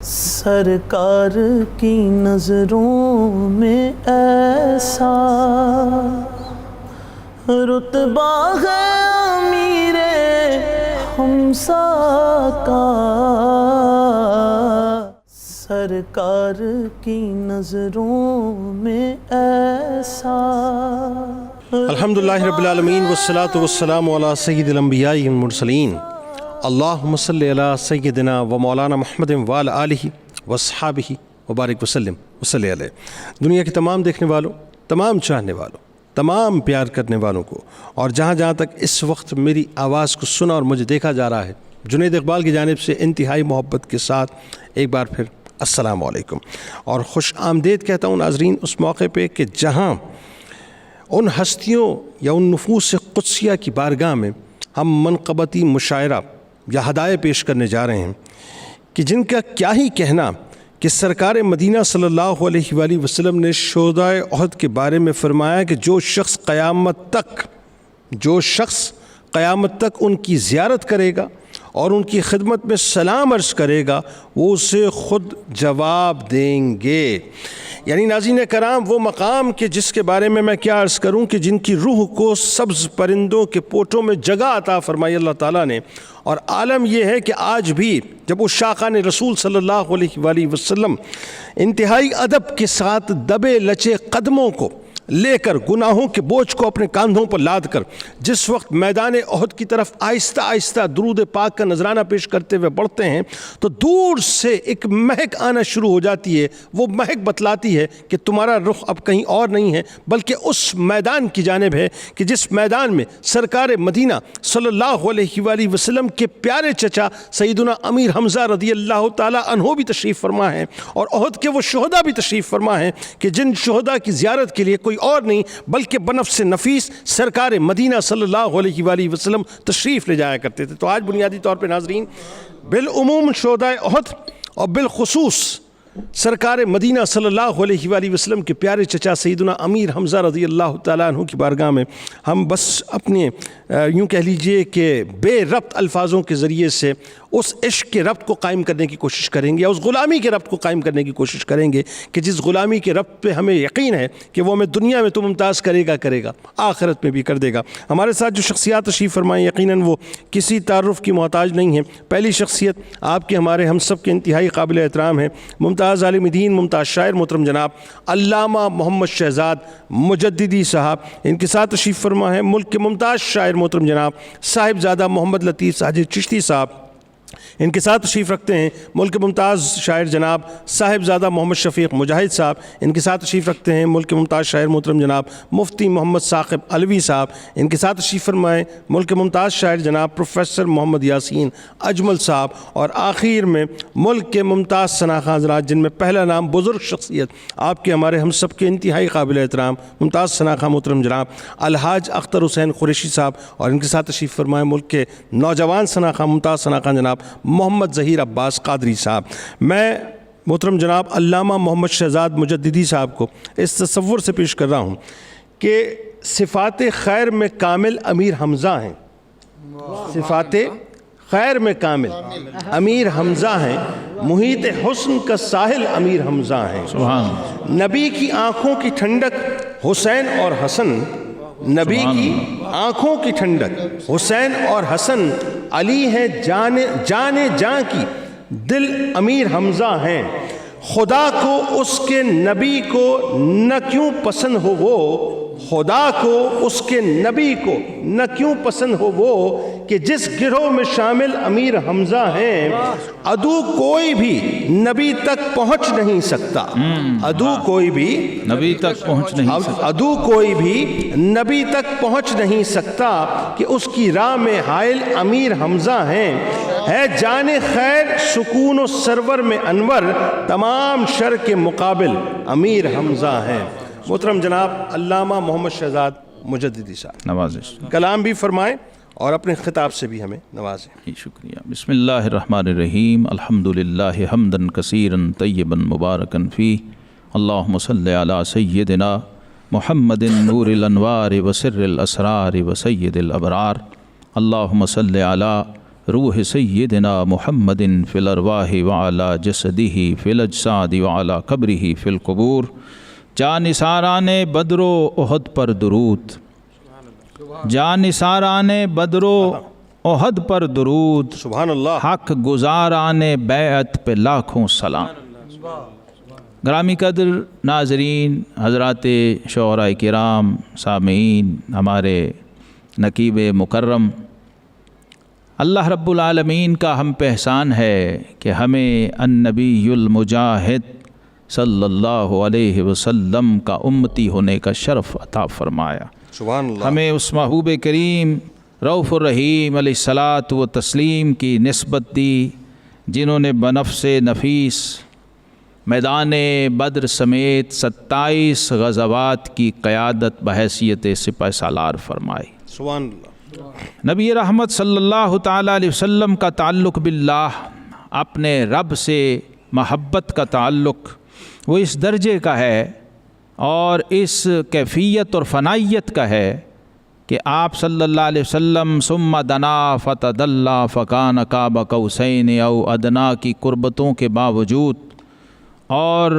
سرکار کی نظروں میں ایسا رتبہ ہے امیر حمزہ کا، سرکار کی نظروں میں ایسا۔ الحمدللہ رب العالمین والصلاة والسلام علی سید الانبیاء والمرسلین، اللہم صلی علی سیدنا و مولانا محمد وعلی آلہ واصحابہ وبارک وسلم وصلی علیہ۔ دنیا کے تمام دیکھنے والوں، تمام چاہنے والوں، تمام پیار کرنے والوں کو، اور جہاں جہاں تک اس وقت میری آواز کو سنا اور مجھے دیکھا جا رہا ہے، جنید اقبال کی جانب سے انتہائی محبت کے ساتھ ایک بار پھر السلام علیکم، اور خوش آمدید کہتا ہوں ناظرین اس موقع پہ کہ جہاں ان ہستیوں یا ان نفوس قدسیہ کی بارگاہ میں ہم منقبتی مشاعرہ یا ہدایہ پیش کرنے جا رہے ہیں کہ جن کا کیا ہی کہنا کہ سرکار مدینہ صلی اللہ علیہ وآلہ وسلم نے شہدائے احد کے بارے میں فرمایا کہ جو شخص قیامت تک ان کی زیارت کرے گا اور ان کی خدمت میں سلام عرض کرے گا وہ اسے خود جواب دیں گے۔ یعنی ناظرین کرام وہ مقام کہ جس کے بارے میں کیا عرض کروں کہ جن کی روح کو سبز پرندوں کے پوٹوں میں جگہ عطا فرمائی اللہ تعالیٰ نے، اور عالم یہ ہے کہ آج بھی جب اس شاخان رسول صلی اللہ علیہ وآلہ وسلم انتہائی ادب کے ساتھ دبے لچے قدموں کو لے کر گناہوں کے بوجھ کو اپنے کاندھوں پر لاد کر جس وقت میدان احد کی طرف آہستہ آہستہ درود پاک کا نذرانہ پیش کرتے ہوئے بڑھتے ہیں تو دور سے ایک مہک آنا شروع ہو جاتی ہے۔ وہ مہک بتلاتی ہے کہ تمہارا رخ اب کہیں اور نہیں ہے بلکہ اس میدان کی جانب ہے کہ جس میدان میں سرکار مدینہ صلی اللہ علیہ وآلہ وسلم کے پیارے چچا سیدنا امیر حمزہ رضی اللہ تعالی عنہ بھی تشریف فرما ہیں، اور احد کے وہ شہداء بھی تشریف فرما ہیں کہ جن شہداء کی زیارت کے لیے کوئی اور نہیں بلکہ بنفس نفیس سرکار مدینہ صلی اللہ علیہ وآلہ وسلم تشریف لے جایا کرتے تھے۔ تو آج بنیادی طور پہ ناظرین بالعموم شہدائے احد اور بالخصوص سرکار مدینہ صلی اللہ علیہ وآلہ وسلم کے پیارے چچا سیدنا امیر حمزہ رضی اللہ تعالیٰ عنہ کی بارگاہ میں ہم بس اپنے یوں کہہ لیجئے کہ بے ربط الفاظوں کے ذریعے سے اس عشق کے ربط کو قائم کرنے کی کوشش کریں گے، یا اس غلامی کے ربط کو قائم کرنے کی کوشش کریں گے کہ جس غلامی کے ربط پہ ہمیں یقین ہے کہ وہ ہمیں دنیا میں تو ممتاز کرے گا آخرت میں بھی کر دے گا۔ ہمارے ساتھ جو شخصیات تشریف فرمائیں یقیناً وہ کسی تعارف کی محتاج نہیں ہیں۔ پہلی شخصیت آپ کے ہمارے ہم سب کے انتہائی قابل احترام ہے، ممتاز عالم دین، ممتاز شاعر محترم جناب علامہ محمد شہزاد مجددی صاحب۔ ان کے ساتھ تشریف فرما ہے ملک کے ممتاز شاعر محترم جناب صاحبزادہ محمد لطیف ساجد چشتی صاحب۔ ان کے ساتھ تشریف رکھتے ہیں ملک کے ممتاز شاعر جناب صاحبزادہ محمد شفیق مجاہد صاحب۔ ان کے ساتھ تشریف رکھتے ہیں ملک کے ممتاز شاعر محترم جناب مفتی محمد ثاقب علوی صاحب۔ ان کے ساتھ تشریف فرمائیں ملک کے ممتاز شاعر جناب پروفیسر محمد یاسین اجمل صاحب۔ اور آخر میں ملک کے ممتاز ثناخواں حضرات جن میں پہلا نام بزرگ شخصیت آپ کے ہمارے ہم سب کے انتہائی قابل احترام ممتاز ثناخواں محترم جناب الحاج اختر حسین قریشی صاحب۔ اور ان کے ساتھ تشریف فرمائیں ملک کے نوجوان ثناخواں ممتاز ثناخواں جناب محمد ظہیر عباس قادری صاحب۔ میں محترم جناب علامہ محمد شہزاد مجددی صاحب کو اس تصور سے پیش کر رہا ہوں کہ صفات خیر میں کامل امیر حمزہ ہیں، صفات خیر میں کامل امیر حمزہ ہیں، محیط حسن کا ساحل امیر حمزہ ہیں، نبی کی آنکھوں کی ٹھنڈک حسین اور حسن، نبی کی آنکھوں کی ٹھنڈک حسین اور حسن، علی ہے جان کی دل امیر حمزہ ہیں، خدا کو اس کے نبی کو نہ کیوں پسند ہو وہ، خدا کو اس کے نبی کو نہ کیوں پسند ہو وہ کہ جس گروہ میں شامل امیر حمزہ ہیں، عدو کوئی بھی نبی تک پہنچ نہیں سکتا، عدو کوئی بھی نبی تک پہنچ نہیں سکتا کہ اس کی راہ میں حائل امیر حمزہ ہیں، ہے جان خیر سکون و سرور میں انور، تمام شر کے مقابل امیر حمزہ ہیں۔ محترم جناب علامہ محمد شہزاد مجددی صاحب نوازش کلام بھی فرمائیں اور اپنے خطاب سے بھی ہمیں نوازیں۔ شکریہ۔ بسم اللہ الرحمن الرحیم، الحمدللہ حمداً کثیراً طیباً مبارکاً فیہ، اللہم صلی علی سیدنا محمد نور الانوار وسر الاسرار وسید الابرار، اللہم صلی علی روح سیدنا محمد فی الارواح وعلی جسدہ فی الاجساد وعلی قبرہ فی القبور۔ جانثاران بدر و احد پر درود، جانثاران بدر و احد پر درود، سبحان اللہ۔ حق گزاران بیعت پہ لاکھوں سلام۔ گرامی قدر ناظرین، حضرات شعراء کرام، سامعین، ہمارے نقیب مکرم، اللہ رب العالمین کا ہم پہ احسان ہے کہ ہمیں النبی المجاہد صلی اللہ علیہ وسلم کا امتی ہونے کا شرف عطا فرمایا۔ سبحان اللہ۔ ہمیں اس محبوب کریم رؤوف الرحیم علیہ الصلاۃ و تسلیم کی نسبت دی، جنہوں نے بنفس نفیس میدان بدر سمیت 27 غزوات کی قیادت بحیثیت سپہ سالار فرمائی۔ سبحان اللہ۔ نبی رحمت صلی اللہ تعالیٰ علیہ وسلم کا تعلق باللہ، اپنے رب سے محبت کا تعلق، وہ اس درجے کا ہے اور اس کیفیت اور فنائیت کا ہے کہ آپ صلی اللہ علیہ وسلم ثم دنا فتدلی فکان قاب قوسین او ادنا کی قربتوں کے باوجود اور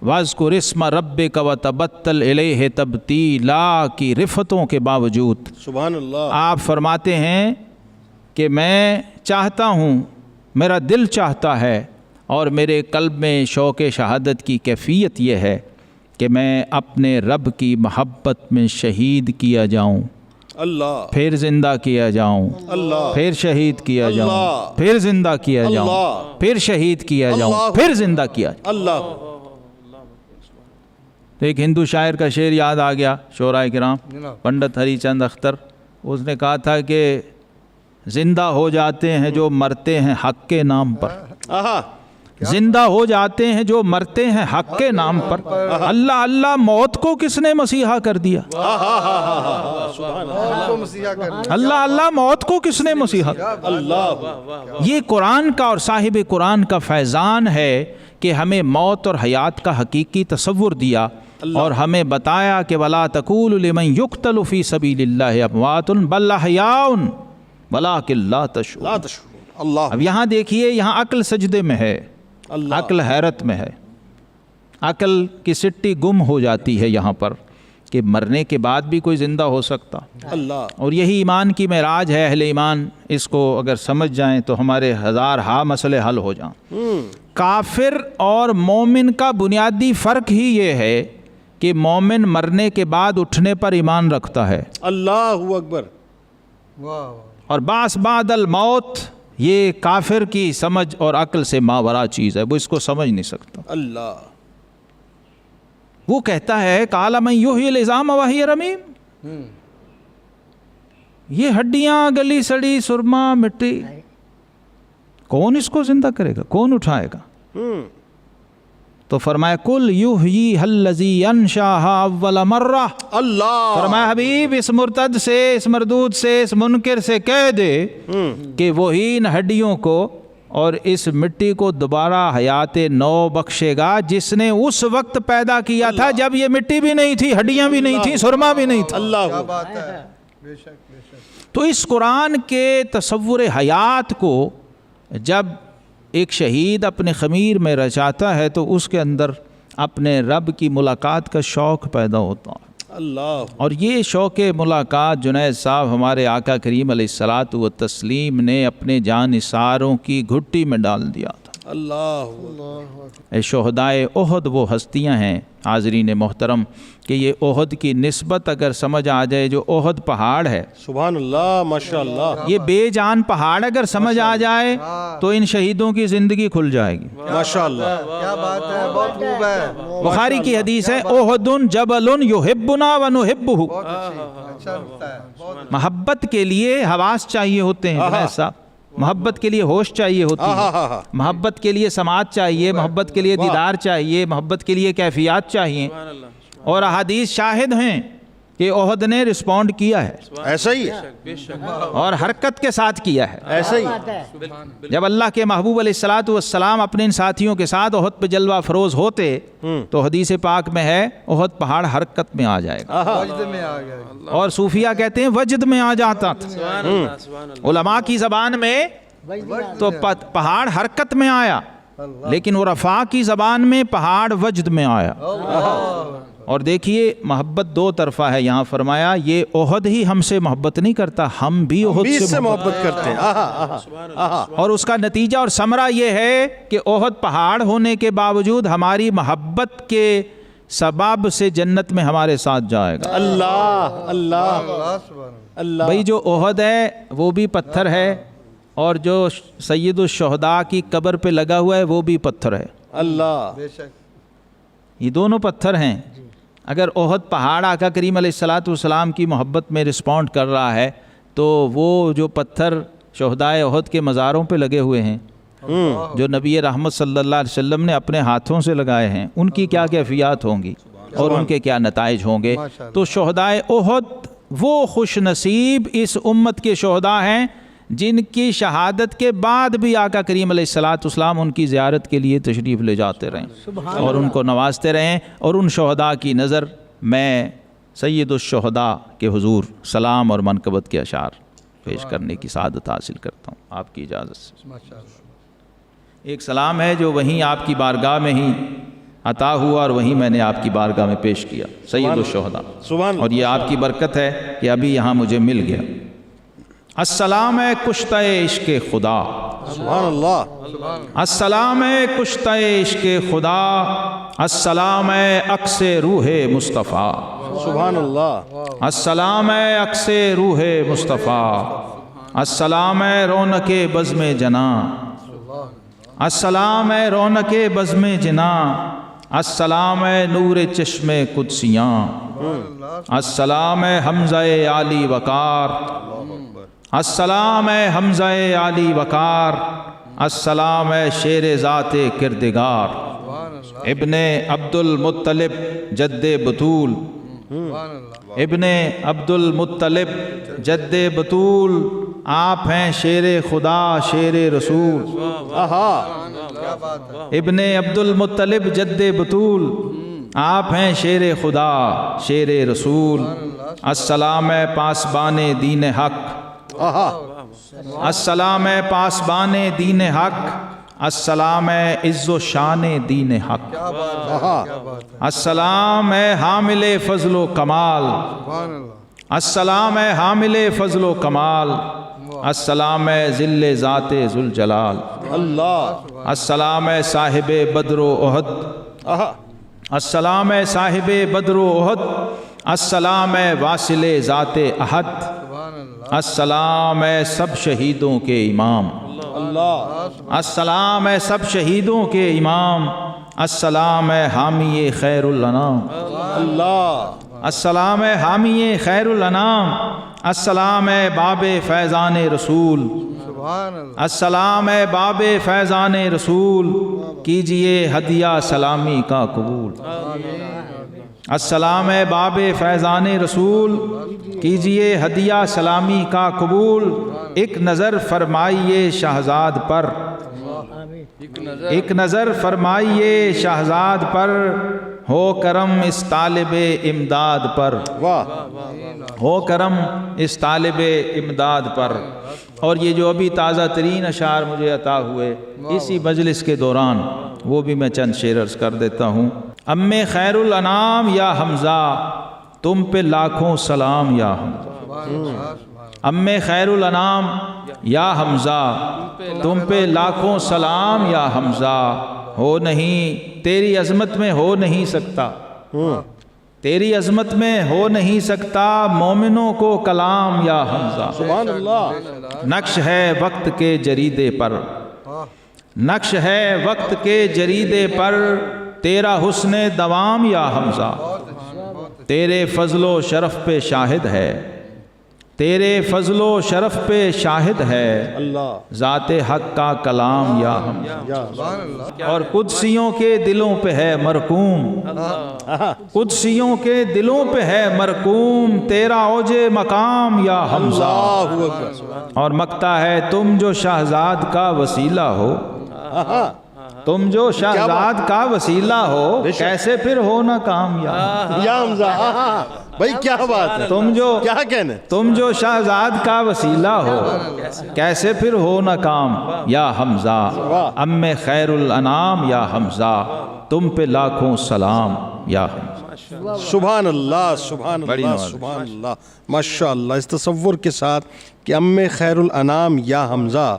واذکر اسم ربک وتبتل الیہ تبتیلا کی رفتوں کے باوجود سبحان اللہ۔ آپ فرماتے ہیں کہ میں چاہتا ہوں، میرا دل چاہتا ہے اور میرے قلب میں شوق شہادت کی کیفیت یہ ہے کہ میں اپنے رب کی محبت میں شہید کیا جاؤں، اللہ، پھر زندہ کیا جاؤں، اللہ، پھر شہید کیا اللہ، جاؤں، پھر زندہ کیا جاؤں، اللہ، پھر شہید کیا جاؤں، اللہ، پھر زندہ کیا جاؤں۔ اللہ۔ تو ایک ہندو شاعر کا شعر یاد آ گیا، شعراء کرام، پنڈت ہری چند اختر، اس نے کہا تھا کہ زندہ ہو جاتے ہیں جو مرتے ہیں حق کے نام پر، آہا، زندہ ہو جاتے ہیں جو مرتے ہیں حق کے نام پر، اللہ اللہ موت کو کس نے مسیحا کر دیا، اللہ اللہ موت کو کس نے مسیحا کر دیا۔ اللہ، یہ قرآن کا اور صاحب قرآن کا فیضان ہے کہ ہمیں موت اور حیات کا حقیقی تصور دیا اور ہمیں بتایا کہ وَلَا تَقُولُ لِمَنْ يُقْتَلُ فِي سَبِيلِ اللَّهِ أَمْوَاتٌ بَلْ أَحْيَاءٌ وَلَٰكِن لَا تَشْعُرُونَ۔ لا تشعرون۔ اللہ، اب یہاں دیکھیے، یہاں عقل سجدے میں ہے، اللہ، عقل حیرت میں ہے، عقل کی سٹی گم ہو جاتی ہے یہاں پر کہ مرنے کے بعد بھی کوئی زندہ ہو سکتا، اللہ، اور یہی ایمان کی معراج ہے۔ اہل ایمان اس کو اگر سمجھ جائیں تو ہمارے ہزار مسئلے حل ہو جائیں۔ کافر اور مومن کا بنیادی فرق ہی یہ ہے کہ مومن مرنے کے بعد اٹھنے پر ایمان رکھتا ہے، اللہ اکبر۔ اور بعث بعد الموت یہ کافر کی سمجھ اور عقل سے ماورا چیز ہے، وہ اس کو سمجھ نہیں سکتا۔ اللہ، وہ کہتا ہے قال من یحیی العظام وہی رمیم، یہ ہڈیاں گلی سڑی سرما مٹی، کون اس کو زندہ کرے گا، کون اٹھائے گا؟ تو فرمایا کل یحییھا الذی انشاھا اول مرہ، اللہ، فرمایا حبیب اس مرتد سے، اس مردود سے، اس منکر سے کہہ دے کہ وہی ان ہڈیوں کو اور اس مٹی کو دوبارہ حیات نو بخشے گا جس نے اس وقت پیدا کیا تھا جب یہ مٹی بھی نہیں تھی، ہڈیاں بھی نہیں تھیں، سرما بھی نہیں تھا۔ اللہ، تو اس قرآن کے تصور حیات کو جب ایک شہید اپنے خمیر میں رچاتا ہے تو اس کے اندر اپنے رب کی ملاقات کا شوق پیدا ہوتا ہے، اللہ، اور یہ شوق ملاقات جنید صاحب ہمارے آقا کریم علیہ الصلاۃ والتسلیم نے اپنے جان نثاروں کی گھٹی میں ڈال دیا تھا۔ اللہ، اے شہدائے احد وہ ہستیاں ہیں حاضرین محترم کہ یہ احد کی نسبت اگر سمجھ آ جائے، جو احد پہاڑ ہے، سبحان اللہ، ماشاء اللہ، یہ بے جان پہاڑ اگر سمجھ آ جائے تو ان شہیدوں کی زندگی کھل جائے گی۔ ماشاء اللہ، کیا بات ہے، بہت خوب ہے، بخاری کی حدیث ہے احد جبل یحبنا ونحبہ، اچھا لگتا ہے، بہت محبت کے لیے حواس چاہیے ہوتے ہیں جنید صاحب، محبت کے لیے ہوش چاہیے ہوتی ہے، محبت کے لیے سماعت چاہیے، محبت کے لیے دیدار چاہیے، محبت کے لیے کیفیات چاہیے، اور احادیث شاہد ہیں کہ احد نے رسپونڈ کیا ہے ایسا ہی ہے، اور حرکت کے ساتھ کیا ہے۔ ایسا ہی۔ جب اللہ کے محبوب علیہ الصلاۃ والسلام اپنے ان ساتھیوں کے ساتھ احد پہ جلوہ افروز ہوتے تو حدیث پاک میں ہے احد پہاڑ حرکت میں آ جائے گا، وجد میں آ گیا۔ اور صوفیہ کہتے ہیں وجد میں آ جاتا تھا۔ علماء کی زبان میں تو پہاڑ حرکت میں آیا، لیکن وہ رفع کی زبان میں پہاڑ وجد میں آیا۔ اور دیکھیے محبت دو طرفہ ہے، یہاں فرمایا یہ احد ہی ہم سے محبت نہیں کرتا، ہم بھی احد سے محبت کرتے ہیں۔ اور اس کا نتیجہ اور ثمرہ یہ ہے کہ احد پہاڑ ہونے کے باوجود ہماری محبت کے سبب سے جنت میں ہمارے ساتھ جائے گا۔ اللہ اللہ اللہ۔ بھئی جو احد ہے وہ بھی پتھر ہے، اور جو سید الشہداء کی قبر پہ لگا ہوا ہے وہ بھی پتھر ہے۔ اللہ، بے شک یہ دونوں پتھر ہیں۔ اگر احد پہاڑ آقا کریم علیہ السلام کی محبت میں رسپونڈ کر رہا ہے تو وہ جو پتھر شہدائے احد کے مزاروں پہ لگے ہوئے ہیں، جو نبی رحمت صلی اللہ علیہ وسلم نے اپنے ہاتھوں سے لگائے ہیں، ان کی کیا کیفیات ہوں گی اور ان کے کیا نتائج ہوں گے۔ تو شہدائے احد وہ خوش نصیب اس امت کے شہداء ہیں جن کی شہادت کے بعد بھی آقا کریم علیہ السلام ان کی زیارت کے لیے تشریف لے جاتے رہیں اور ان کو نوازتے رہیں، اور ان شہداء کی نظر میں سید الشہداء کے حضور سلام اور منقبت کے اشعار پیش کرنے کی سعادت حاصل کرتا ہوں آپ کی اجازت سے۔ ایک سلام ہے جو وہیں آپ کی بارگاہ میں ہی عطا ہوا اور وہیں میں نے آپ کی بارگاہ میں پیش کیا، سید الشہداء، اور یہ آپ کی برکت ہے کہ ابھی یہاں مجھے مل گیا۔ السلام ہے کشتہ عشق خدا، سبحان اللہ، السلام ہے کشتہ عشق خدا، السلام ہے عکس روح مصطفیٰ، سبحان اللہ، السلام ہے عکس روح مصطفیٰ، السلام ہے رونق بزم جناں، السلام ہے رونق بزم جناں، السلام ہے نور چشم قدسیاں، السلام ہے حمزہ عالی وقار، السلام ہے حمزہ عالی وقار، السلام ہے شیر ذات کردگار، ابن عبد المطلب جد بطول، ابن عبد المطلب جد بطول، آپ ہیں شیر خدا شیر رسول، ابن عبد المطلب جد بطول، آپ ہیں شیر خدا شیر رسول، السلام ہے پاسبان دین حق، السلام ہے پاسبان دین حق، السلام ہے عز و شان دین حق، السلام ہے حامل فضل و کمال، السلام ہے حامل فضل و کمال، السلام ہے ذل ذات ذوالجلال، اللہ، السلام ہے صاحب بدر و احد، السلام ہے صاحب بدر و احد، السلام ہے واصل ذات احد، السلام ہے سب شہیدوں کے امام، اللہ، السلام ہے سب شہیدوں کے امام، السلام ہے حامی خیر الانام، اللہ، السلام ہے حامی خیر الانام، السلام ہے باب فیضان رسول، السلام ہے باب فیضان رسول، کیجئے ہدیہ سلامی کا قبول، السلام ہے باب فیضان رسول، کیجئے ہدیہ سلامی کا قبول، ایک نظر فرمائیے شہزاد پر، ایک نظر فرمائیے شہزاد پر، ہو کرم اس طالب امداد پر، واہ، ہو کرم اس طالب امداد پر۔ اور یہ جو ابھی تازہ ترین اشعار مجھے عطا ہوئے اسی مجلس کے دوران، وہ بھی میں چند شعر عرض کر دیتا ہوں۔ ام خیر الانام یا حمزہ تم پہ لاکھوں سلام یا حمزہ، ام خیر الانام یا حمزہ تم پہ لاکھوں سلام یا حمزہ، ہو نہیں تیری عظمت میں ہو نہیں سکتا، تیری عظمت میں ہو نہیں سکتا مومنوں کو کلام یا حمزہ، سبحان اللہ، نقش ہے وقت کے جریدے پر، نقش ہے وقت کے جریدے پر، تیرا حسن دوام یا حمزہ، تیرے فضل و شرف پہ شاہد ہے، تیرے فضل و شرف پہ شاہد ہے، اللہ، ذات حق کا کلام یا حمزہ، اور قدسیوں کے دلوں پہ ہے مرقوم، قدسیوں کے دلوں پہ ہے مرقوم، تیرا اوج مقام یا حمزہ، اللہ اکبر، اور مکتا ہے تم جو شہزاد کا وسیلہ ہو، تم جو شہزاد کا وسیلہ ہو کیسے پھر ہو نہ کامیاب. یا حمزہ بھائی کیا بات ہے, کیا کہنے, تم جو شہزاد کا وسیلہ ہو کیسے پھر ہو نہ کام یا حمزہ, ام خیر الانام یا حمزہ, تم پہ لاکھوں سلام یا حمزہ. سبحان اللہ سبحان بڑی اللہ نواز. سبحان اللہ ماشاء اللہ. اس تصور کے ساتھ کہ ام خیر الانام یا حمزہ,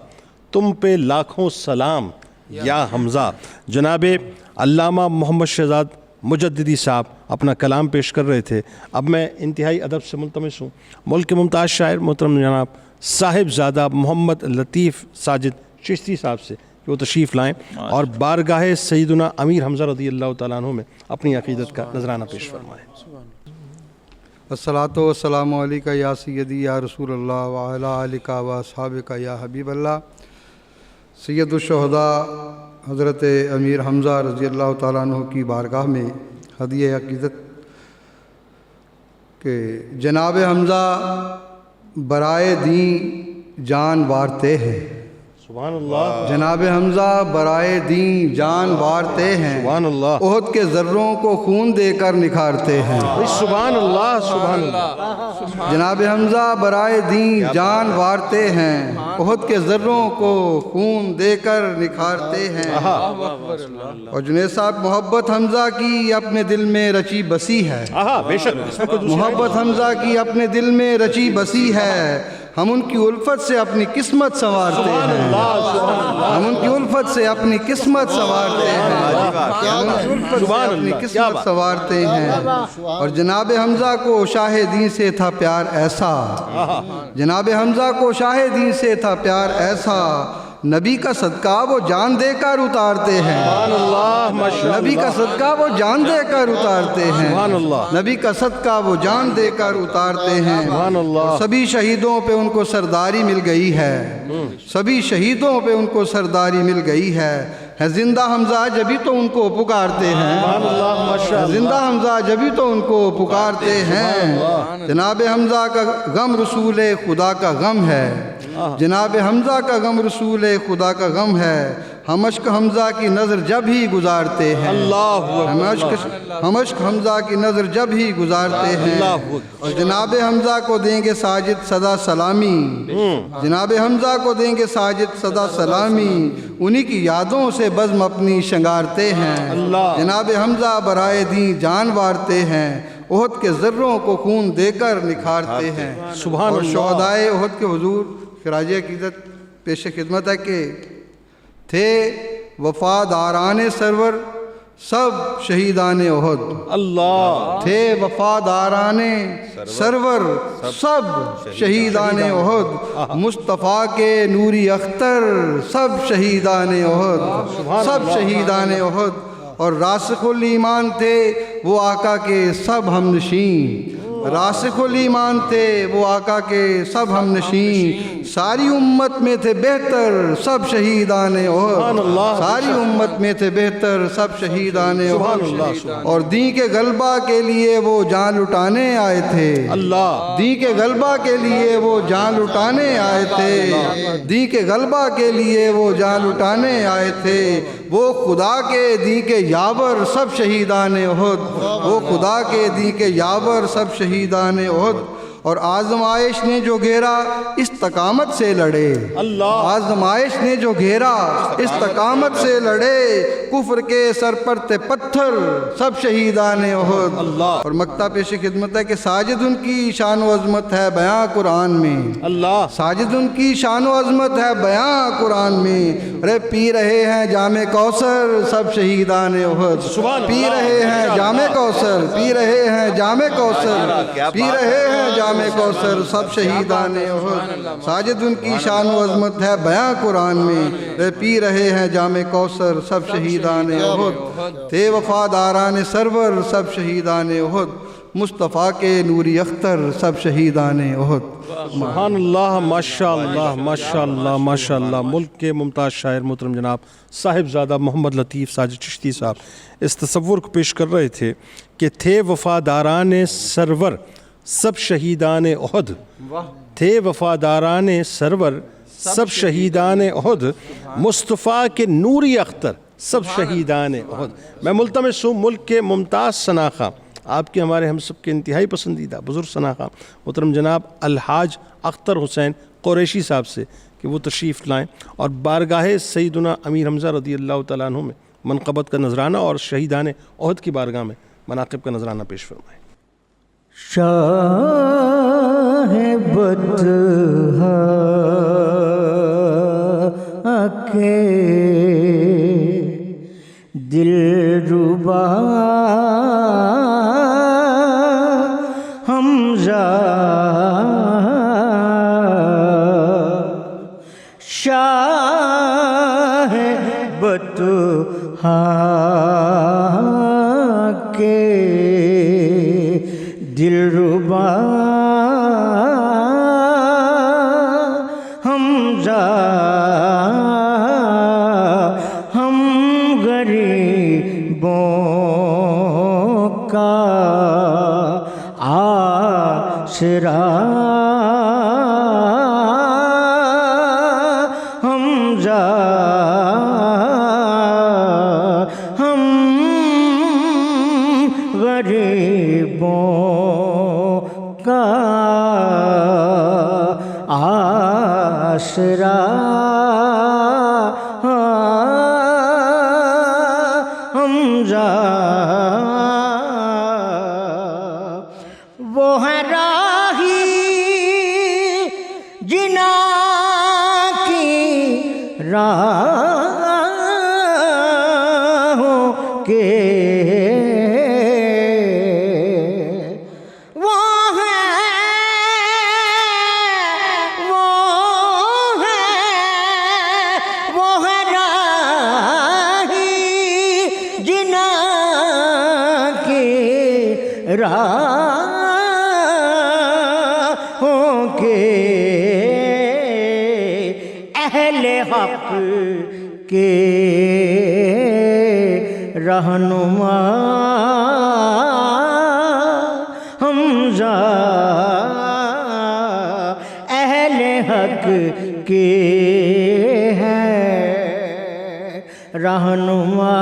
تم پہ لاکھوں سلام یا حمزہ. جناب علامہ محمد شہزاد مجددی صاحب اپنا کلام پیش کر رہے تھے. اب میں انتہائی ادب سے ملتمس ہوں ملک کے ممتاز شاعر محترم جناب صاحبزادہ محمد لطیف ساجد چشتی صاحب سے کہ وہ تشریف لائیں اور بارگاہ سیدنا امیر حمزہ رضی اللہ تعالیٰ عنہ میں اپنی عقیدت کا نذرانہ پیش فرمائیں. الصلاۃ والسلام علیکہ یا سیدی یا رسول اللہ وعلی آلکہ و اصحابکہ یا حبیب اللہ. سید الشہداء حضرت امیر حمزہ رضی اللہ تعالیٰ عنہ کی بارگاہ میں ہدیہ عقیدت کہ جناب حمزہ برائے دین جان وارتے ہیں. سبحان اللہ. جناب حمزہ برائے دین جان وارتے ہیں. سبحان اللہ. احد کے ذروں کو خون دے کر نکھارتے ہیں. سبحان اللہ سبحان اللہ. جناب حمزہ برائے دین جان وارتے ہیں. احد کے ذروں کو خون دے کر نکھارتے ہیں. اور جنید صاحب محبت حمزہ کی اپنے دل میں رچی بسی ہے. بے شک محبت حمزہ کی اپنے دل میں رچی بسی ہے. ہم ان کی الفت سے اپنی قسمت سنوارتے ہیں. ہم ان کی الفت سے اپنی قسمت سنوارتے ہیں. اور جناب حمزہ کو شاہ دین سے تھا پیار ایسا. جناب حمزہ کو شاہ دین سے تھا پیار ایسا. نبی کا صدقہ وہ جان دے کر اتارتے ہیں. نبی کا صدقہ وہ جان دے کر اتارتے ہیں. نبی کا صدقہ وہ جان دے کر اتارتے ہیں. سبھی شہیدوں پہ ان کو سرداری مل گئی ہے. سبھی شہیدوں پہ ان کو سرداری مل گئی ہے. زندہ حمزہ جبھی تو ان کو پکارتے ہیں. زندہ حمزہ جبھی تو ان کو پکارتے ہیں. جناب حمزہ کا غم رسول خدا کا غم ہے. جناب حمزہ کا غم رسول خدا کا غم ہے. ہم اشک حمزہ کی نظر جب ہی گزارتے ہیں. ہم اشک حمزہ کی نظر جب ہی گزارتے ہیں. اور جناب حمزہ کو دیں گے ساجد صدا سلامی. جناب حمزہ کو دیں گے ساجد صدا سلامی. انہی کی یادوں سے بزم اپنی شنگارتے ہیں. جناب حمزہ برائے دین جان وارتے ہیں. احد کے ذروں کو خون دے کر نکھارتے ہیں. اور شہدائے احد کے حضور خراج عقیدت پیش خدمت ہے کہ تھے وفاداران سرور سب شہیدان احد. اللہ. تھے وفاداران سرور سب شہیدان احد. مصطفیٰ کے نوری اختر سب شہیدان احد. سب شہیدان احد. اور راسخ الایمان تھے وہ آقا کے سب ہم نشین. راسخ الایمان تھے وہ آقا کے سب ہم نشین. ساری امت میں تھے بہتر سب شہیدان احد. ساری امت میں تھے بہتر سب شہیدان احد. اور دین کے غلبہ کے لیے وہ جان لٹانے آئے تھے. دین کے غلبہ کے لیے وہ جان لٹانے آئے تھے. دین کے غلبہ کے لیے وہ جان لٹانے آئے تھے. وہ خدا کے دین کے یاور سب شہیدان احد. وہ خدا کے دین کے یاور سب شہیدان احد. اور آزمائش نے جو گھیرا استقامت سے لڑے. آزمائش نے جو گھیرا استقامت سے لڑے. کفر کے سر پر تھے پتھر سب شہیدان احد. اور مقطع پیش خدمت ہے کہ ساجد ان کی شان و عظمت ہے بیاں قرآن میں. ساجد ان کی شان و عظمت ہے بیاں قرآن میں. رے پی رہے ہیں جام کوثر سب شہیدان احد. پی رہے ہیں جام کوثر. پی رہے ہیں جام کوثر. پی رہے ہیں جام کوثر سب شہیدان احد. ساجد ان کی شان و عظمت ہے بیاں قرآن میں. پی رہے ہیں جام کوثر سب شہیدان احد. تھے وفاداران سرور سب شہیدان احد. مصطفیٰ کے نوری اختر سب شہیدان احد. سبحان اللہ ماشاء اللہ ماشاء اللہ ماشاء اللہ. ملک کے ممتاز شاعر محترم جناب صاحبزادہ محمد لطیف ساجد چشتی صاحب اس تصور کو پیش کر رہے تھے کہ تھے وفاداران سرور سب شہیدان احد. تھے وفاداران سرور سب شہیدان احد. مصطفیٰ کے نوری اختر سب شہیدان احد۔ میں ملتمس ہوں ملک کے ممتاز شناخواہ، آپ کے ہمارے ہم سب کے انتہائی پسندیدہ بزرگ شناخواہ محترم جناب الحاج اختر حسین قریشی صاحب سے کہ وہ تشریف لائیں اور بارگاہ سیدنا امیر حمزہ رضی اللہ تعالیٰ عنہ میں منقبت کا نذرانہ اور شہیدان احد کی بارگاہ میں مناقب کا نذرانہ پیش فرمائیں۔ شاہ بطحا کے دلربا حمزہ، شاہ بطحا کے دلربا حمزہ، ہم غریبوں کا آسرا، حمزہ ہم غریبوں کا آسرا، حمزہ وہ ہے راہی جنا کی راہوں کے، راہوں کے اہل حق کے رہنما، حمزہ اہل حق کے ہیں رہنما،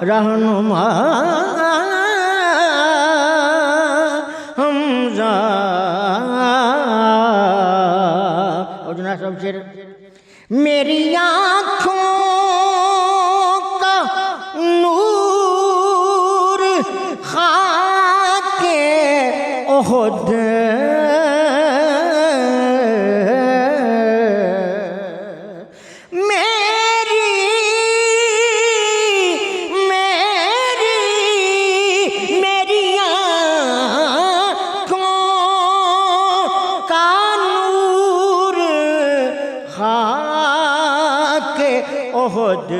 رہنما حمزہ۔ اور جناب صاحب شعر، میری آنکھوں کا نور خاک احد، احد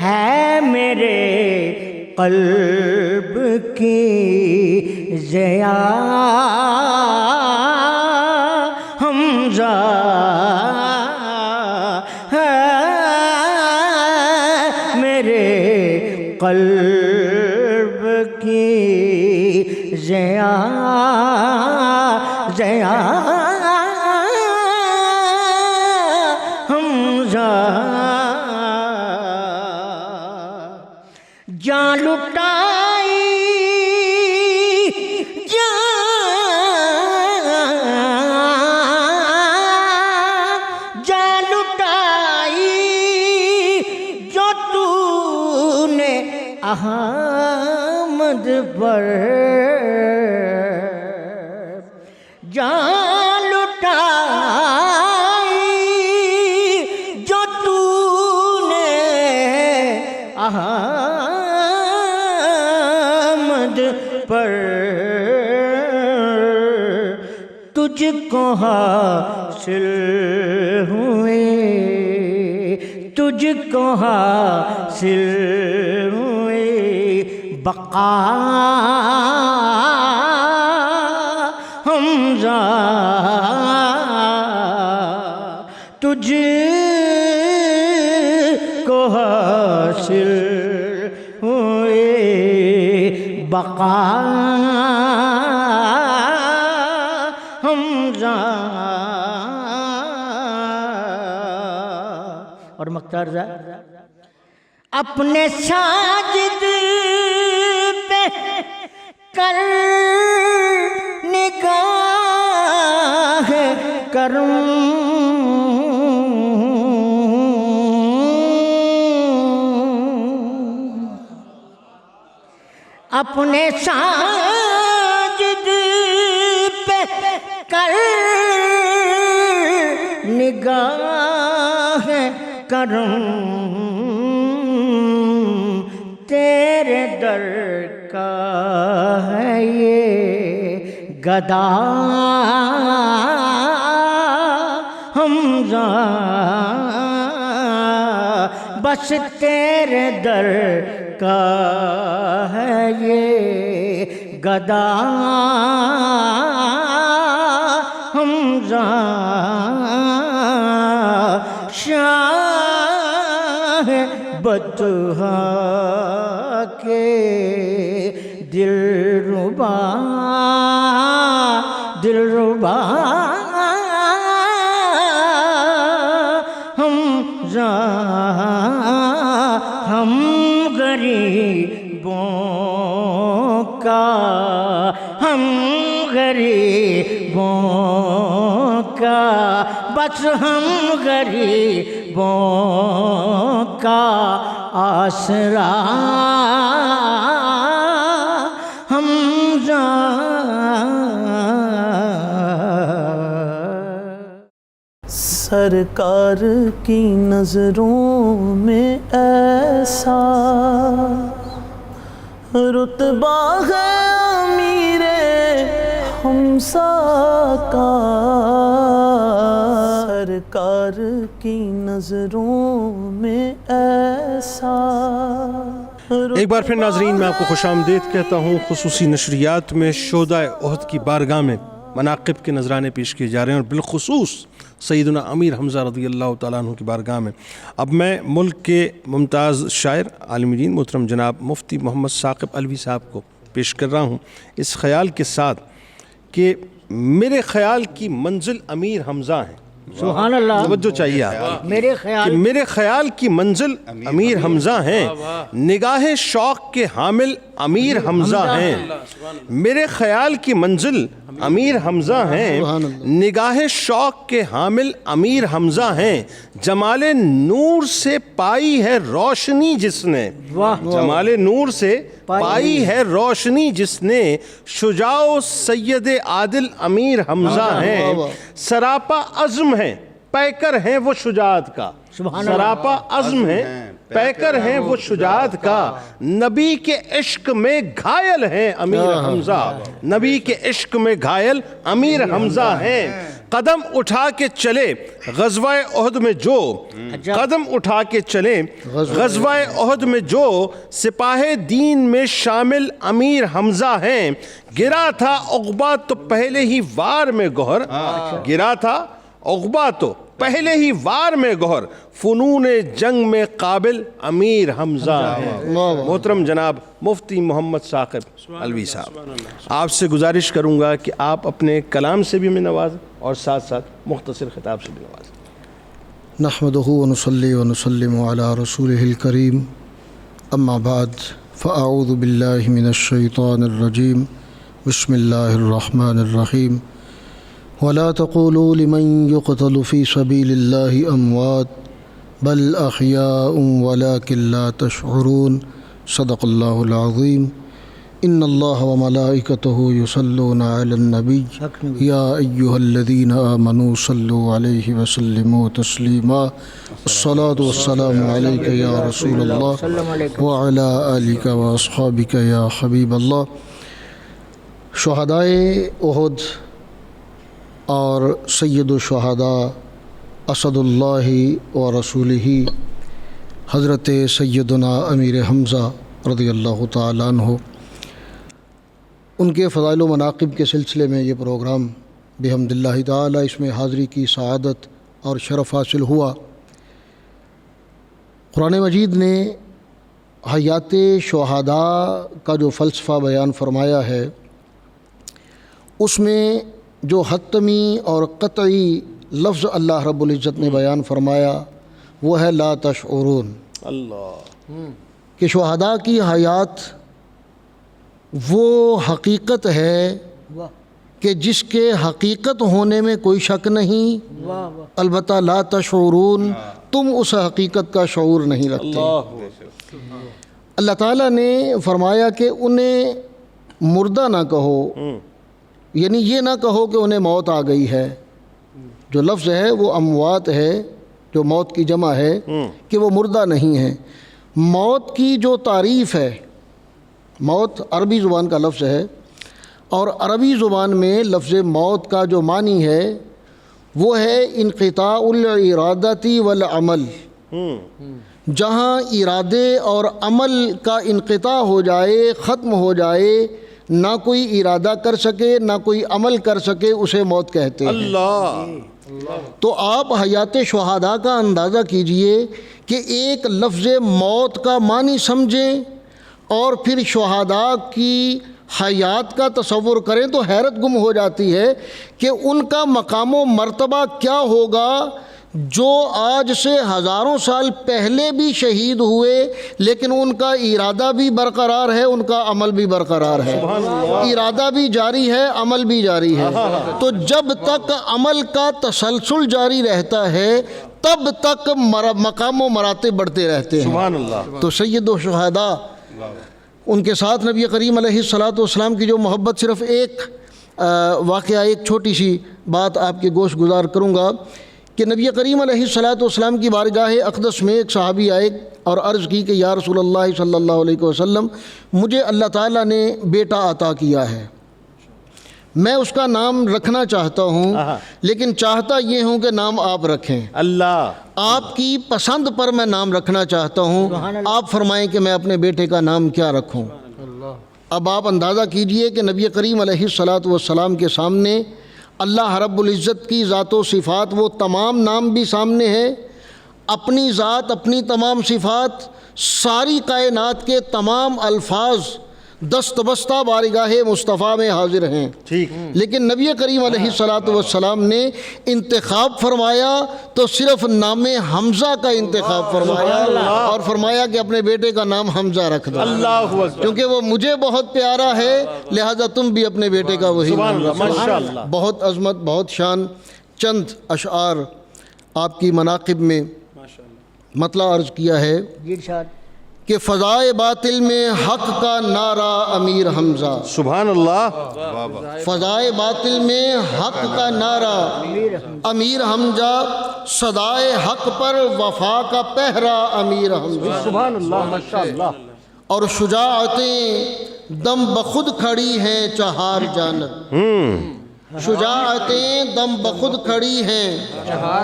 ہے میرے قلب کی ضیا، حمزہ ہے میرے قلب کی ضیا، ضیا جان لٹائی، جان لٹائی جو تو نے احمد پر، جان لٹائی جو تو نے احمد پر، تجھ کو حاصل ہوئے، تجھ کو حاصل ہوئے بقا، حمزہ تجھ کو حاصل ہوئے بقا، حمزہ اور مختارزہ اپنے ساجد پہ کر نگاہ کرم، اپنے ساجد پہ کر نگاہ کرم، تیرے در کا ہے یہ گدا حمزہ، بس تیرے در کا ہے یہ گدا حمزہ، شاہ بطحا کے دلربا حمزہ، ہم غریبوں کا، ہم غریبوں کا، بس ہم غریبوں کا آسرا حمزہ۔ سرکار کی نظروں میں ایسا رتبہ ہے امیر حمزہ کا، سرکار کی نظروں میں ایسا۔ ایک بار پھر ناظرین میں آپ کو خوش آمدید کہتا ہوں۔ خصوصی نشریات میں شہدائے احد کی بارگاہ میں مناقب کے نذرانے پیش کیے جا رہے ہیں، اور بالخصوص سیدنا امیر حمزہ رضی اللہ تعالیٰ عنہ کی بارگاہ میں اب میں ملک کے ممتاز شاعر عالم دین محترم جناب مفتی محمد ثاقب علوی صاحب کو پیش کر رہا ہوں، اس خیال کے ساتھ کہ میرے خیال کی منزل امیر حمزہ ہیں۔ سبحان اللہ، توجہ چاہیے آپ، میرے خیال میرے خیال کی منزل امیر حمزہ ہیں، نگاہ شوق کے حامل امیر حمزہ ہیں، میرے خیال کی منزل امیر حمزہ ہیں، نگاہ شوق کے حامل امیر حمزہ ہیں، جمال نور سے پائی ہے روشنی جس نے، جمال نور سے پائی ہے روشنی جس نے، شجاع و سید عادل امیر حمزہ ہیں، سراپا عزم ہے پیکر ہیں وہ شجاعت کا، سراپا عزم ہے پیکر ہیں وہ شجاعت کا، نبی کے عشق میں گھائل ہیں امیر حمزہ، نبی کے عشق میں گھائل امیر حمزہ ہیں، قدم اٹھا کے چلے غزوہ احد میں جو، قدم اٹھا کے چلے غزوہ احد میں جو، سپاہ دین میں شامل امیر حمزہ ہیں، گرا تھا عقبہ تو پہلے ہی وار میں گوہر، گرا تھا عقبہ تو پہلے ہی وار میں گوہر، فنون جنگ میں قابل امیر حمزہ ہیں۔ محترم جناب مفتی محمد ثاقب علوی صاحب، آپ سے گزارش کروں گا کہ آپ اپنے کلام سے بھی ہمیں نوازیں اور ساتھ ساتھ مختصر خطاب سے بھی نوازیں۔ نحمدہ ونصلی ونسلم علی رسولہ الکریم، اما بعد فاعوذ باللہ من الشیطان الرجیم، بسم اللہ الرحمن الرحیم، ولا تقولوا لمن يقتل في سبيل الله أموات بل أحياء ولكن لا تشعرون، صدق الله العظيم۔ إن الله وملائكته يصلون على النبي يا أيها الذين آمنوا صلوا عليه وسلموا تسليما، الصلاة والسلام عليك يا رسول الله وعلى آلك وأصحابك يا حبيب الله۔ شہدائے احد اور سید الشہداء اسد اللہ و رسولہ حضرت سیدنا امیر حمزہ رضی اللہ تعالیٰ عنہ، ان کے فضائل و مناقب کے سلسلے میں یہ پروگرام بحمد اللہ تعالیٰ اس میں حاضری کی سعادت اور شرف حاصل ہوا۔ قرآن مجید نے حیات شہداء کا جو فلسفہ بیان فرمایا ہے، اس میں جو حتمی اور قطعی لفظ اللہ رب العزت نے بیان فرمایا وہ ہے لا تشعرون، اللہ، کہ شہداء کی حیات وہ حقیقت ہے کہ جس کے حقیقت ہونے میں کوئی شک نہیں، البتہ لا تشعرون، تم اس حقیقت کا شعور نہیں رکھتے۔ اللہ تعالیٰ نے فرمایا کہ انہیں مردہ نہ کہو، یعنی یہ نہ کہو کہ انہیں موت آ گئی ہے۔ جو لفظ ہے وہ اموات ہے، جو موت کی جمع ہے، کہ وہ مردہ نہیں ہے۔ موت کی جو تعریف ہے، موت عربی زبان کا لفظ ہے، اور عربی زبان میں لفظ موت کا جو معنی ہے وہ ہے انقطاع الارادتی والعمل، جہاں ارادے اور عمل کا انقطاع ہو جائے، ختم ہو جائے، نہ کوئی ارادہ کر سکے نہ کوئی عمل کر سکے، اسے موت کہتے ہیں۔ اللہ، تو آپ حیات شہداء کا اندازہ کیجئے کہ ایک لفظ موت کا معنی سمجھیں اور پھر شہداء کی حیات کا تصور کریں تو حیرت گم ہو جاتی ہے کہ ان کا مقام و مرتبہ کیا ہوگا جو آج سے ہزاروں سال پہلے بھی شہید ہوئے لیکن ان کا ارادہ بھی برقرار ہے، ان کا عمل بھی برقرار ہے، ارادہ بھی جاری ہے، عمل بھی جاری ہے۔ تو جب تک عمل کا تسلسل جاری رہتا ہے تب تک مقام و مراتب بڑھتے رہتے ہیں۔ سبحان اللہ۔ تو سید و شہداء، ان کے ساتھ نبی کریم علیہ الصلاۃ والسلام کی جو محبت، صرف ایک واقعہ، ایک چھوٹی سی بات آپ کے گوش گزار کروں گا کہ نبی کریم علیہ الصلاۃ والسلام کی بارگاہ اقدس میں ایک صحابی آئے اور عرض کی کہ یا رسول اللہ صلی اللہ علیہ وسلم، مجھے اللہ تعالیٰ نے بیٹا عطا کیا ہے، میں اس کا نام رکھنا چاہتا ہوں، لیکن چاہتا یہ ہوں کہ نام آپ رکھیں، اللہ، آپ کی پسند پر میں نام رکھنا چاہتا ہوں، آپ فرمائیں کہ میں اپنے بیٹے کا نام کیا رکھوں۔ اب آپ اندازہ کیجئے کہ نبی کریم علیہ الصلاۃ والسلام کے سامنے اللہ رب العزت کی ذات و صفات، وہ تمام نام بھی سامنے ہے، اپنی ذات، اپنی تمام صفات، ساری کائنات کے تمام الفاظ دست بستہ بارگاہ مصطفیٰ میں حاضر ہیں، ٹھیک، لیکن نبی کریم علیہ الصلاۃ والسلام نے انتخاب فرمایا تو صرف نام حمزہ کا انتخاب فرمایا اور فرمایا کہ اپنے بیٹے کا نام حمزہ رکھ دو، اللہ اکبر، کیونکہ وہ مجھے بہت پیارا ہے، لہذا تم بھی اپنے بیٹے کا وہی سبحان نام اللہ، رکھو۔ ماشاءاللہ۔ بہت عظمت، بہت شان۔ چند اشعار آپ کی مناقب میں مطلع عرض کیا ہے کہ فضائے باطل میں حق کا نعرہ امیر حمزہ، سبحان اللہ، فضائے باطل میں حق کا نعرہ امیر حمزہ، صدائے حق پر وفا کا پہرا امیر حمزہ، سبحان اللہ، ماشاءاللہ۔ اور شجاعتیں دم بخود کھڑی ہیں چہار جانب، شجاعتیں دم بخود کھڑی ہیں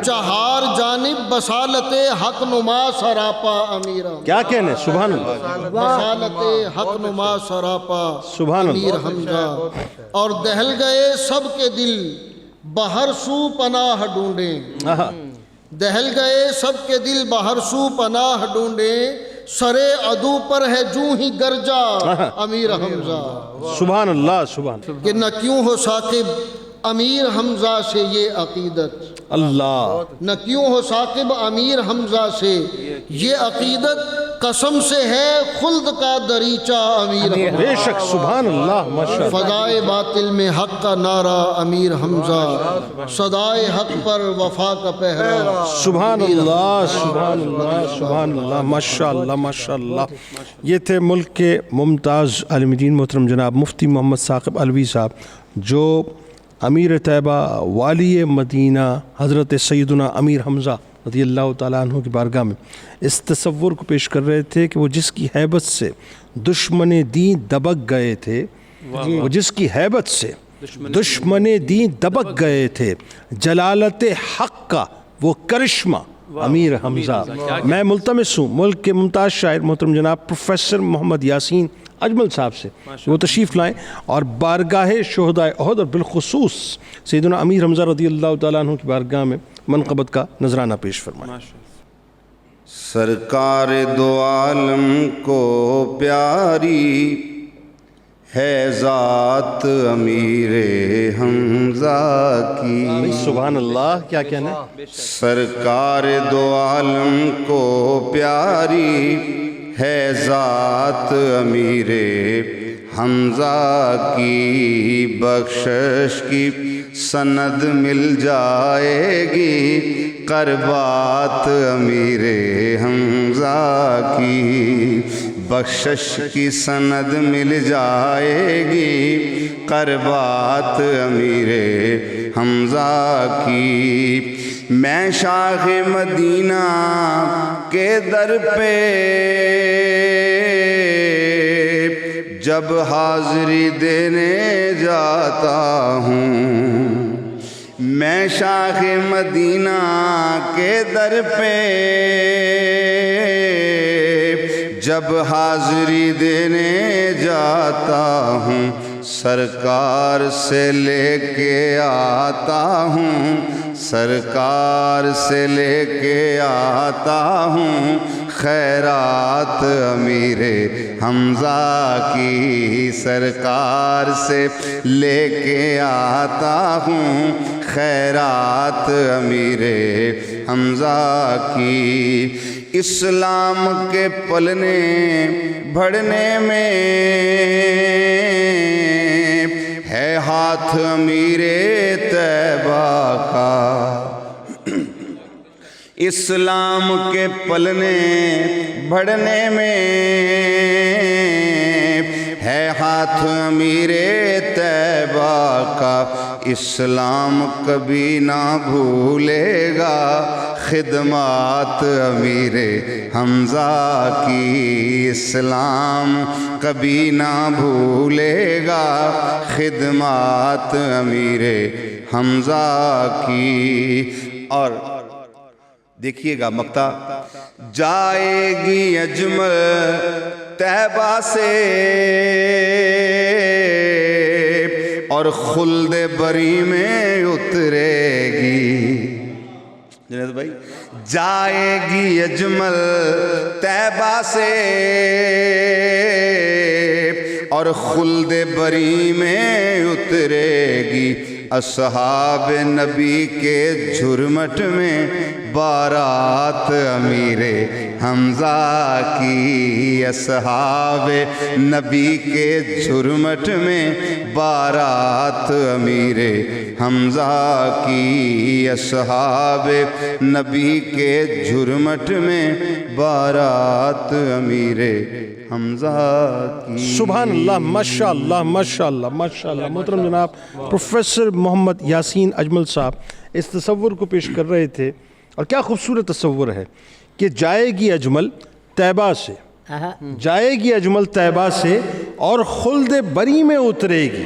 چہار جانب، بصالت حق نما سراپا امیر حمزہ، کیا کہنے، سبحان اللہ، بصالت حق نما سراپا سبحان امیر اللہ۔ حمزہ۔ اور دہل گئے سب کے دل بہر سو پناہ ڈھونڈیں، دہل گئے سب کے دل بہر سو پناہ ڈھونڈیں، سرے عدو پر ہے جوں ہی گرجا امیر حمزہ، سبحان اللہ، سبحان کہ نہ کیوں ہو ثاقب امیر حمزہ سے یہ عقیدت، اللہ، نہ کیوں ہو ثاقب امیر حمزہ سے یہ عقیدت، قسم سے ہے خلد کا دریچہ امیر حمزہ، بے شک، سبحان اللہ، ماشاءاللہ۔ فضائے باطل میں حق کا نعرہ امیر حمزہ، صدائے حق پر وفا کا پہرا، سبحان اللہ، سبحان اللہ، سبحان اللہ، ماشاءاللہ، ماشاءاللہ۔ یہ تھے ملک کے ممتاز عالم دین محترم جناب مفتی محمد ثاقب علوی صاحب، جو امیر طیبہ والی مدینہ حضرت سیدنا امیر حمزہ رضی اللہ تعالیٰ عنہ کی بارگاہ میں اس تصور کو پیش کر رہے تھے کہ وہ جس کی ہیبت سے دشمن دین دبک گئے تھے، وہ جس کی ہیبت سے دشمن دین دبک گئے تھے، جلالت حق کا وہ کرشمہ امیر حمزہ۔ میں ملتمس ہوں ملک کے ممتاز شاعر محترم جناب پروفیسر محمد یاسین اجمل صاحب سے وہ تشریف لائیں اور بارگاہ شہدائے احد اور بالخصوص سیدنا امیر حمزہ رضی اللہ تعالیٰ عنہ کی بارگاہ میں منقبت کا نذرانہ پیش فرمائیں۔ سرکار دو عالم کو پیاری ہے ذات امیر حمزہ کی. سبحان اللہ، کیا کہنا ہے؟ سرکار دو عالم کو پیاری ہے ذات امیر حمزہ کی. بخشش کی سند مل جائے گی قربات امیر حمزہ کی. بخشش کی سند مل جائے گی قربات امیر حمزہ کی. میں شاہ مدینہ کے در پہ جب حاضری دینے جاتا ہوں. میں شاہ مدینہ کے در پہ جب حاضری دینے جاتا ہوں سرکار سے لے کے آتا ہوں. سرکار سے لے کے آتا ہوں خیرات امیر حمزہ کی. سرکار سے لے کے آتا ہوں خیرات امیر حمزہ کی. اسلام کے پلنے بڑھنے میں ہے ہاتھ امیر طیبہ کا. اسلام کے پلنے بڑھنے میں ہے ہاتھ امیر طیبہ کا. اسلام کبھی نہ بھولے گا خدمات امیر حمزہ کی. اسلام کبھی نہ بھولے گا خدمات امیر حمزہ کی. اور دیکھیے گا مقطع. جائے گی اجمل طیبہ سے اور خلد بری میں اترے گی. جنید بھائی، جائے گی اجمل طیبہ سے اور خلد بری میں اترے گی. اصحاب نبی کے جھرمٹ میں بارات امیر حمزہ کی. اصحاب نبی کے جھرمٹ میں بارات امیر حمزہ کی. اصحاب نبی کے جھرمٹ میں بارات امیر حمزہ کی. سبحان اللہ، ماشاء اللہ ماشاء اللہ ماشاء اللہ. محترم جناب پروفیسر محمد یاسین اجمل صاحب اس تصور کو پیش کر رہے تھے، اور کیا خوبصورت تصور ہے کہ جائے گی اجمل طیبہ سے، جائے گی اجمل طیبہ سے اور خلد بری میں اترے گی.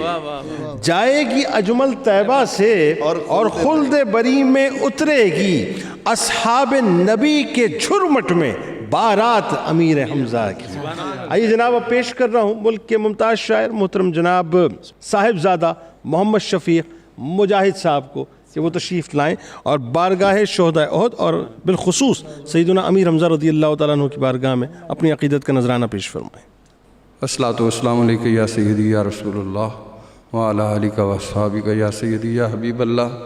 جائے گی اجمل طیبہ سے اور خلد بری میں اترے گی. اصحاب نبی کے جھرمٹ میں بارات امیر حمزہ کی. آئیے جناب اب پیش کر رہا ہوں ملک کے ممتاز شاعر محترم جناب صاحبزادہ محمد شفیق مجاہد صاحب کو کہ وہ تشریف لائیں اور بارگاہ شہداء احد اور بالخصوص سیدنا امیر حمزہ رضی اللہ تعالیٰ عنہ کی بارگاہ میں اپنی عقیدت کا نذرانہ پیش فرمائیں. الصلاۃ والسلام علیکہ یا سیدی یا رسول اللہ وعلی آلک و اصحابک یا سیدی یا حبیب اللہ.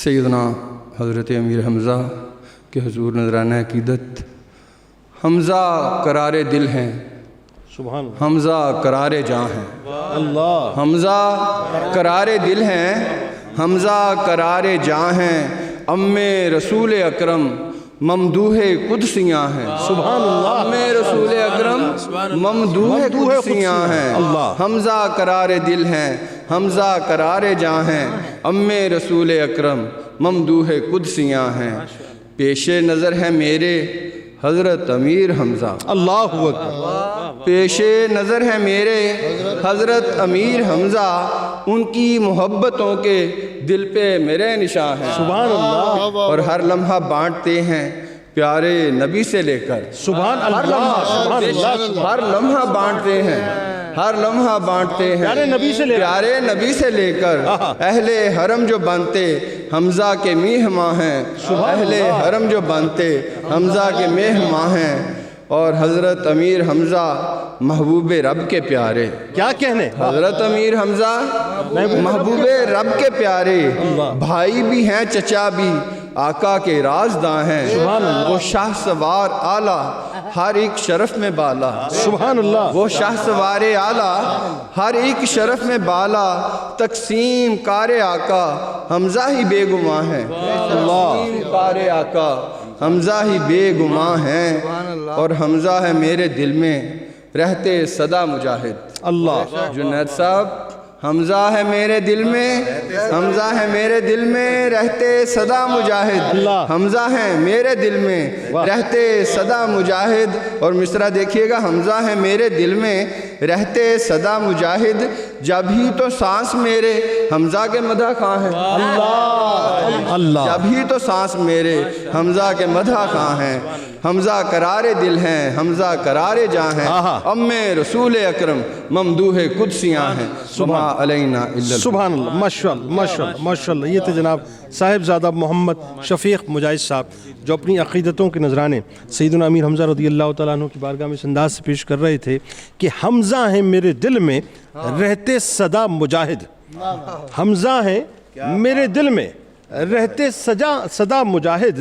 سیدنا حضرت امیر حمزہ کے حضور نذرانہ عقیدت. حمزہ قرار دل ہیں، سبحان اللہ. حمزہ قرار جاں ہیں. اللہ. حمزہ قرار دل ہیں، حمزہ قرار جاں ہیں. ام رسول اکرم ممدوح قدسیاں ہیں. سبحان اللہ. ام رسول اکرم ممدوح قدسیاں ہیں. حمزہ قرار دل ہیں، حمزہ قرار جاں ہیں. ام رسول اکرم ممدوح قدسیاں ہیں. پیش نظر ہے میرے حضرت امیر حمزہ. اللہ اکبر. پیش نظر ہے میرے حضرت امیر حمزہ. ان کی محبتوں کے دل پہ میرے نشان ہیں. سبحان اللہ. اور ہر لمحہ بانٹتے ہیں پیارے نبی سے لے کر. سبحان اللہ. سبحان اللہ. ہر لمحہ بانٹتے ہیں، ہر لمحہ بانٹتے ہیں پیارے نبی سے لے کر. پیارے نبی سے لے کر. اہل حرم جو بنتے حمزہ کے مہماں ہیں. اہل حرم جو بنتے حمزہ کے مہماں ہیں. اور حضرت امیر حمزہ محبوب رب کے پیارے. کیا کہنے؟ حضرت امیر حمزہ محبوب رب کے پیارے، بھائی بھی ہیں چچا بھی، آقا کے رازداں ہیں. وہ شاہ سوار اعلیٰ، ہر ایک شرف میں بالا. سبحان اللہ. وہ شاہ سوار اعلیٰ، ہر ایک شرف میں بالا. تقسیم کار آقا حمزہ ہی بے گماں ہیں. تقسیم کار آقا حمزہ ہی بے گماں ہیں. اور حمزہ ہے میرے دل میں رہتے صدا مجاہد. اللہ. جنید صاحب، حمزہ ہے میرے دل میں، حمزہ ہے میرے دل میں رہتے صدا مجاہد. حمزہ ہے میرے دل میں رہتے صدا مجاہد. اور مصرع دیکھیے گا، حمزہ ہے میرے دل میں رہتے صدا مجاہد. جب ہی تو سانس میرے حمزہ کے مدح خواں ہیں. اللہ. جب ہی تو سانس میرے حمزہ کے مدح خواں ہیں. حمزہ قرار دل ہیں، حمزہ قرار جاں ہیں. ام رسول اکرم ممدوح قدسیاں ہیں. وما علینا الا البلاغ. سبحان اللہ. ماشاءاللہ ماشاءاللہ ماشاءاللہ. یہ تھے جناب صاحبزادہ محمد شفیق مجاہد صاحب، جو اپنی عقیدتوں کے نذرانے سیدنا امیر حمزہ رضی اللہ تعالیٰ عنہ کی بارگاہ میں اس انداز سے پیش کر رہے تھے کہ حمزہ ہیں میرے دل میں رہتے صدا مجاہد. حمزہ ہیں میرے دل میں رہتے صدا مجاہد.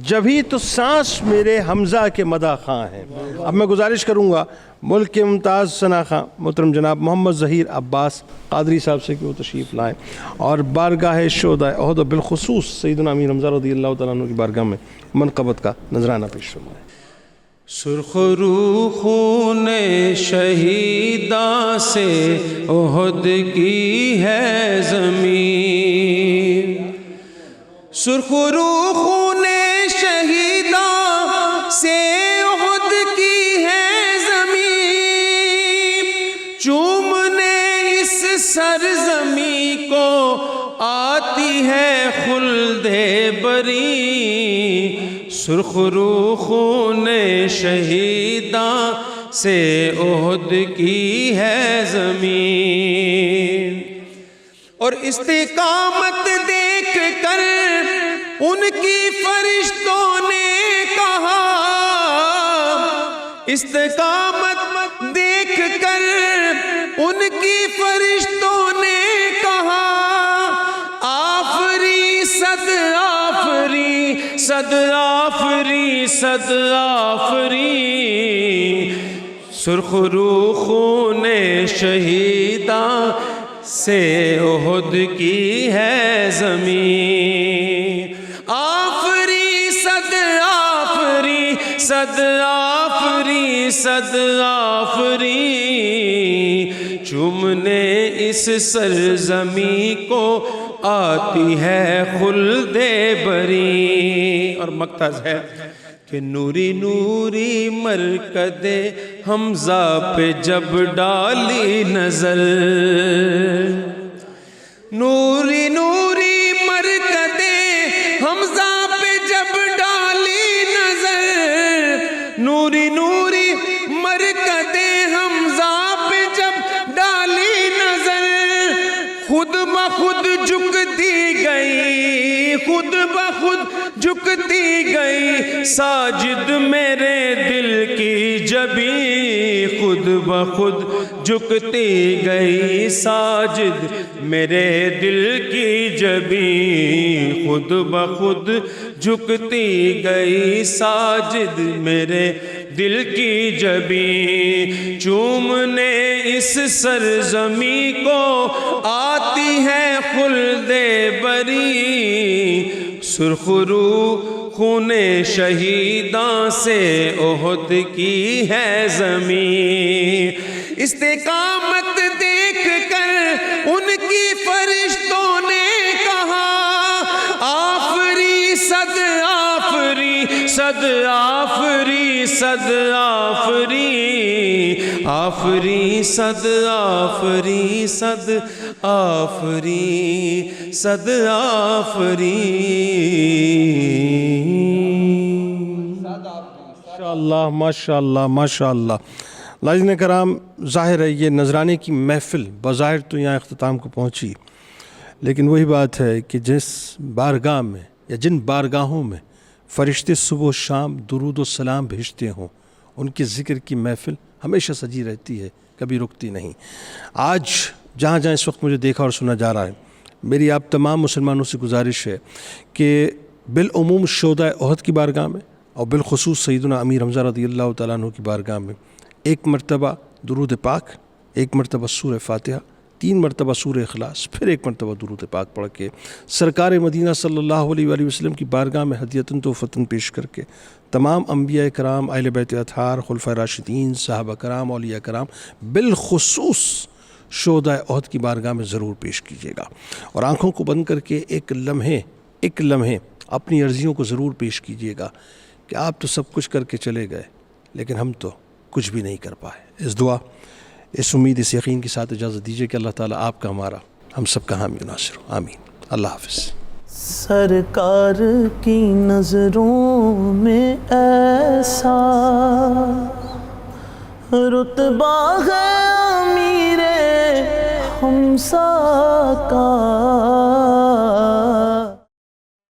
جبھی تو سانس میرے حمزہ کے مدح خواں ہیں. اب میں گزارش کروں گا ملک کے ممتاز ثنا خواں محترم جناب محمد ظہیر عباس قادری صاحب سے کہ وہ تشریف لائیں اور بارگاہ شہدائے احد و بالخصوص سیدنا امیر حمزہ رضی اللہ تعالیٰ عنہ کی بارگاہ میں منقبت کا نذرانہ پیش فرمائیں. سرخ رو خون شہیداں سے احد کی ہے زمین. سرخ رو خون شہیداں سے احد کی ہے زمین. چومنے اس سرزمین کو آتی ہے خلد بری. سرخ رو خون شہیداں سے احد کی ہے زمین. اور استقامت دیکھ کر ان کی فرشتوں نے کہا، استقامت دیکھ کر ان کی فرشتوں نے کہا، آفری صد آفری صد آفری صد آفری. سرخ رو خون شہیداں سے احد کی ہے زمین. آفری صد آفری صد آفری صد آفری. چومنے اس سرزمین کو آتی ہے خلد بری. اور مقتض ہے کہ نوری نوری مرکد حمزہ پہ جب ڈالی نظر، نوری نوری مرکد حمزہ پہ جب ڈالی نظر، نوری نوری مرکد حمزہ پہ جب ڈالی نظر، خود بخود جھکتی گئی، خود بخود جھکتی گئی ساجد میرے دل کی جبیں. خود بخود جھکتی گئی ساجد میرے دل کی جبیں. خود بخود جھکتی گئی ساجد میرے دل کی جبیں. چومنے اس سرزمین کو آتی ہے خلد بری. سرخ رو خون شہیداں سے احد کی ہے زمین. استقامت دیکھ کر ان کی فرشتوں نے کہا، آفری صد آفری صد آفری صد آفری. آفری صد آفری صد آفری صد آفری. ماشاءاللہ ماشاءاللہ ماشاءاللہ. ناظرین کرام، ظاہر ہے یہ نذرانے کی محفل بظاہر تو یہاں اختتام کو پہنچی، لیکن وہی بات ہے کہ جس بارگاہ میں یا جن بارگاہوں میں فرشتے صبح و شام درود و سلام بھیجتے ہوں، ان کے ذکر کی محفل ہمیشہ سجی رہتی ہے، کبھی رکتی نہیں۔ آج جہاں جہاں اس وقت مجھے دیکھا اور سنا جا رہا ہے، میری آپ تمام مسلمانوں سے گزارش ہے کہ بالعموم شہدائے احد کی بارگاہ میں اور بالخصوص سیدنا امیر حمزہ رضی اللہ تعالیٰ عنہ کی بارگاہ میں ایک مرتبہ درود پاک، ایک مرتبہ سورہ فاتحہ، 3 مرتبہ سورہ اخلاص، پھر ایک مرتبہ درود پاک پڑھ کے سرکار مدینہ صلی اللہ علیہ وآلہ وسلم کی بارگاہ میں ہدیتاً تحفتاً پیش کر کے تمام انبیاء کرام، اہل بیت اطہار، خلفائے راشدین، صحابہ کرام، اولیاء کرام، بالخصوص شہدائے احد کی بارگاہ میں ضرور پیش کیجیے گا، اور آنکھوں کو بند کر کے ایک لمحے اپنی عرضیوں کو ضرور پیش کیجیے گا کہ آپ تو سب کچھ کر کے چلے گئے لیکن ہم تو کچھ بھی نہیں کر پائے۔ اس دعا، اس امید، اس یقین کے ساتھ اجازت دیجیے کہ اللہ تعالیٰ آپ کا، ہمارا، ہم سب کا حامی و ناصر ہو، آمین۔ اللہ حافظ۔ سرکار کی نظروں میں ایسا رتبہ ہے امیر حمزہ کا،